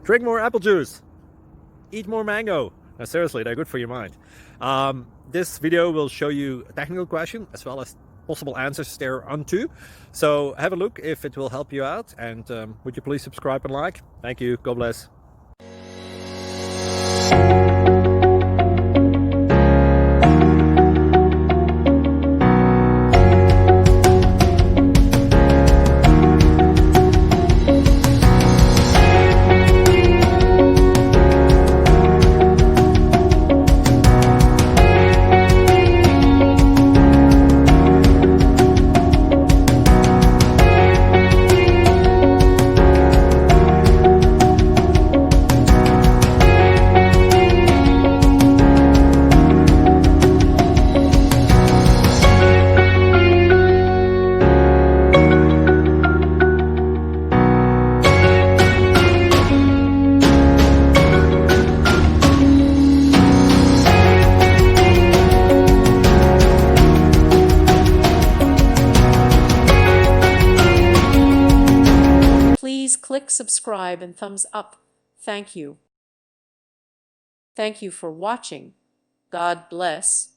Drink more apple juice. Eat more mango. No, seriously, they're good for your mind. This video will show you a technical question as well as possible answers thereunto. So have a look if it will help you out, and would you please subscribe and like? Thank you. God bless. Please click subscribe and thumbs up. Thank you. Thank you for watching. God bless.